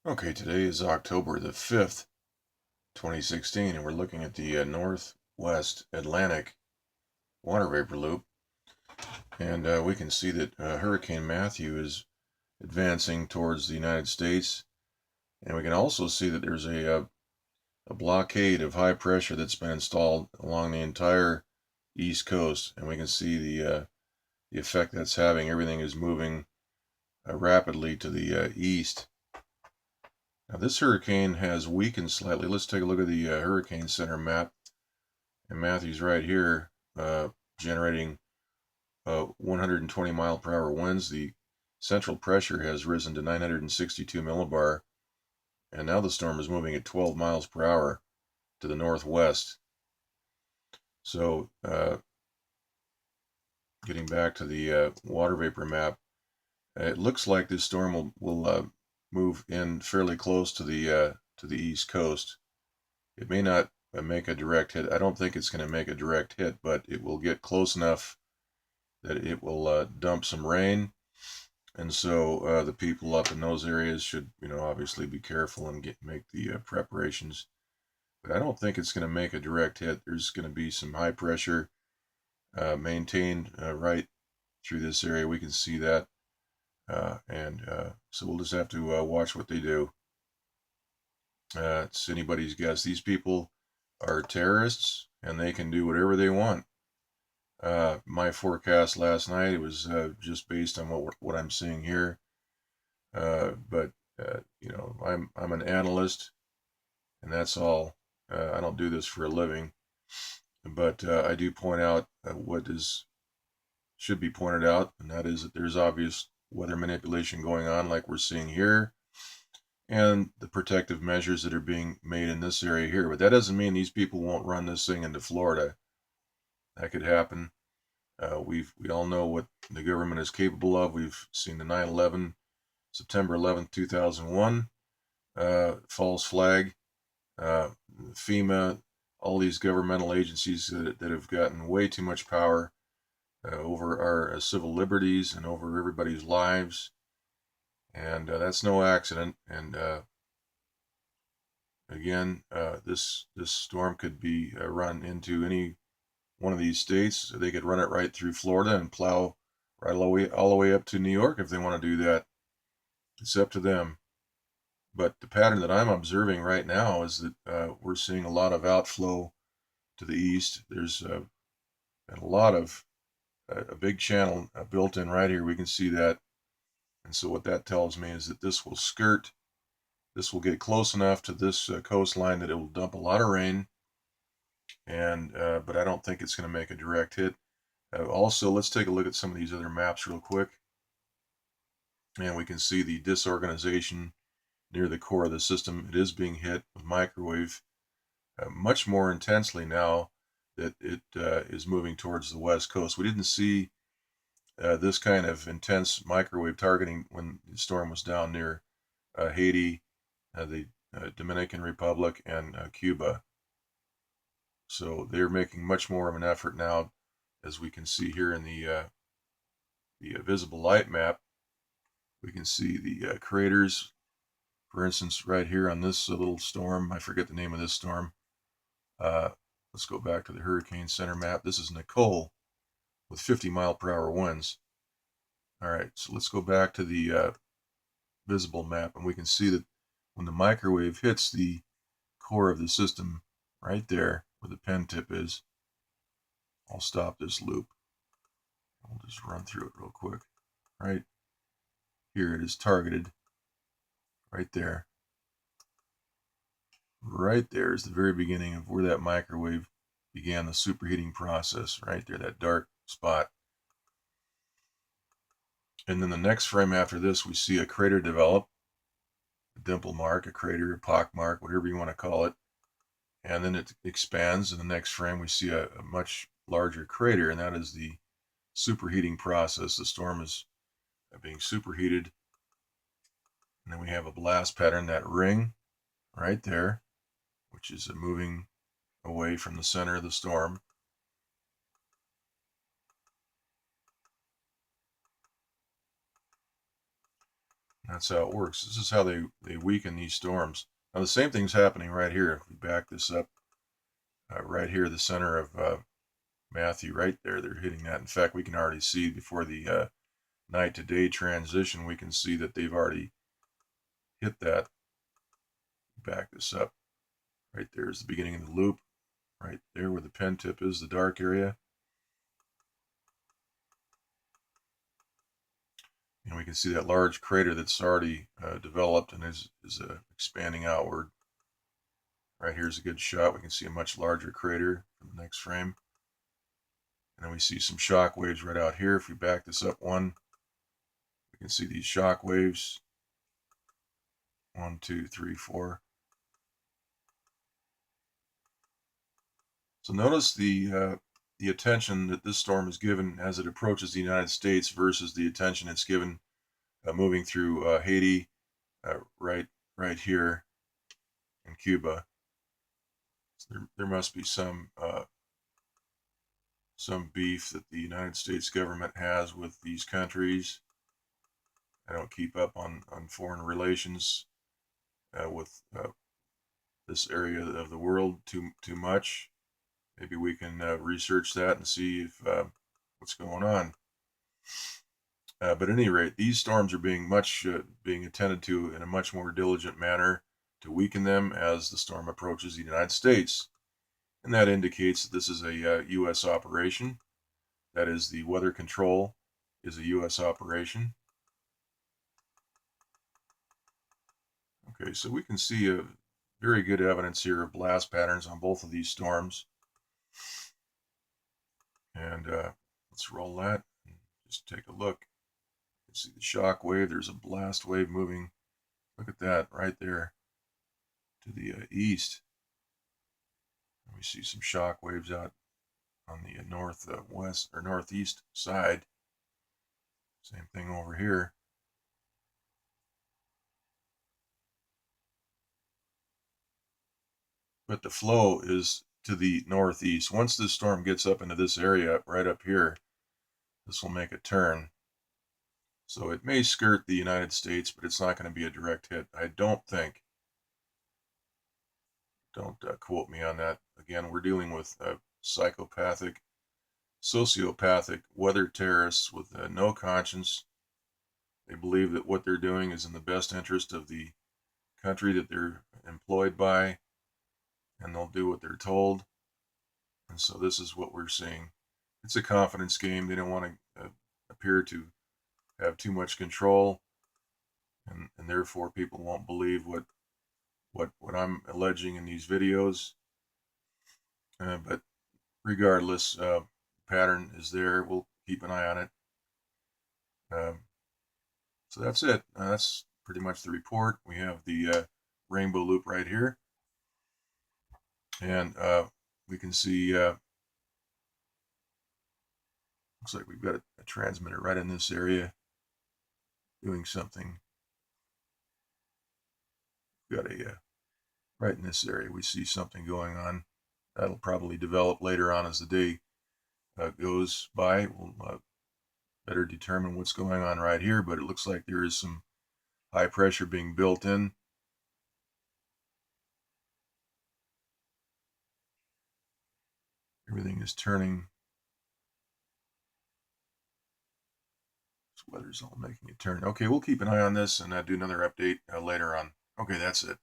Okay, today is October the 5th, 2016, and we're looking at the northwest Atlantic water vapor loop. And we can see that Hurricane Matthew is advancing towards the United States. And we can also see that there's a blockade of high pressure that's been installed along the entire East Coast. And we can see the effect that's having. Everything is moving rapidly to the east. Now, this hurricane has weakened slightly. Let's take a look at the Hurricane Center map. And Matthew's right here, generating 120 mile per hour winds. The central pressure has risen to 962 millibar, and now the storm is moving at 12 miles per hour to the northwest. So, getting back to the water vapor map, it looks like this storm will move in fairly close to the east coast. It may not make a direct hit. I don't think it's going to make a direct hit, but it will get close enough that it will dump some rain. And so the people up in those areas should, obviously be careful and make the preparations. But I don't think it's going to make a direct hit. There's going to be some high pressure maintained right through this area. We can see that. So we'll just have to watch what they do. It's anybody's guess. These people are terrorists, and they can do whatever they want. My forecast last night, it was just based on what I'm seeing here. But I'm an analyst, and that's all. I don't do this for a living, but I do point out what should be pointed out, and that is that there's obvious weather manipulation going on, like we're seeing here, and the protective measures that are being made in this area here. But that doesn't mean these people won't run this thing into Florida. That could happen. We all know what the government is capable of. We've seen the 9/11, September 11th, 2001, false flag, FEMA, all these governmental agencies that have gotten way too much power over our civil liberties and over everybody's lives. And that's no accident. And again, this storm could be run into any one of these states. They could run it right through Florida and plow right all the way up to New York if they want to do that. It's up to them. But the pattern that I'm observing right now is that we're seeing a lot of outflow to the east. There's been a lot of a big channel built in right here. We can see that. And so what that tells me is that this will get close enough to this coastline that it will dump a lot of rain. And but I don't think it's going to make a direct hit. Also, let's take a look at some of these other maps real quick. And we can see the disorganization near the core of the system. It is being hit with microwave much more intensely now that it is moving towards the west coast. We didn't see this kind of intense microwave targeting when the storm was down near Haiti, the Dominican Republic, and Cuba. So they're making much more of an effort now, as we can see here in the visible light map. We can see the craters. For instance, right here on this little storm, I forget the name of this storm. Let's go back to the Hurricane Center map. This is Nicole with 50 mile per hour winds. All right, so let's go back to the visible map, and we can see that when the microwave hits the core of the system right there where the pen tip is, I'll stop this loop. I'll just run through it real quick. Right here it is targeted right there. Right there is the very beginning of where that microwave began the superheating process, right there, that dark spot. And then the next frame after this, we see a crater develop, a dimple mark, a crater, a pock mark, whatever you want to call it. And then it expands. In the next frame, we see a much larger crater, and that is the superheating process. The storm is being superheated. And then we have a blast pattern, that ring right there, which is moving away from the center of the storm. That's how it works. This is how they weaken these storms. Now the same thing's happening right here. If we back this up, right here, the center of Matthew, right there, they're hitting that. In fact, we can already see before the night to day transition, we can see that they've already hit that. Back this up. Right there is the beginning of the loop. Right there where the pen tip is, the dark area. And we can see that large crater that's already developed and is expanding outward. Right here's a good shot. We can see a much larger crater from the next frame. And then we see some shock waves right out here. If we back this up one, we can see these shock waves. 1, 2, 3, 4. So notice the attention that this storm is given as it approaches the United States versus the attention it's given moving through Haiti, right here in Cuba. So there must be some beef that the United States government has with these countries. I don't keep up on foreign relations with this area of the world too much. Maybe we can research that and see if what's going on. But at any rate, these storms are being attended to in a much more diligent manner to weaken them as the storm approaches the United States. And that indicates that this is a U.S. operation. That is, the weather control is a U.S. operation. Okay, so we can see a very good evidence here of blast patterns on both of these storms. And let's roll that and just take a look. You can see the shock wave. There's a blast wave moving. Look at that right there to the east. We see some shock waves out on the northwest or northeast side. Same thing over here. But the flow is to the northeast. Once this storm gets up into this area right up here, this will make a turn. So it may skirt the United States, but it's not going to be a direct hit. I don't think. Don't quote me on that. Again, we're dealing with psychopathic, sociopathic weather terrorists with no conscience. They believe that what they're doing is in the best interest of the country that they're employed by, and they'll do what they're told. And so this is what we're seeing. It's a confidence game. They don't want to appear to have too much control, and therefore people won't believe what I'm alleging in these videos. But regardless, pattern is there. We'll keep an eye on it. So that's it. That's pretty much the report. We have the rainbow loop right here, and we can see looks like we've got a transmitter right in this area doing something. We've got a right in this area we see something going on. That'll probably develop later on as the day goes by. We'll better determine what's going on right here, but it looks like there is some high pressure being built in. Everything is turning. This weather's all making a turn. Okay, we'll keep an eye on this and do another update later on. Okay, that's it.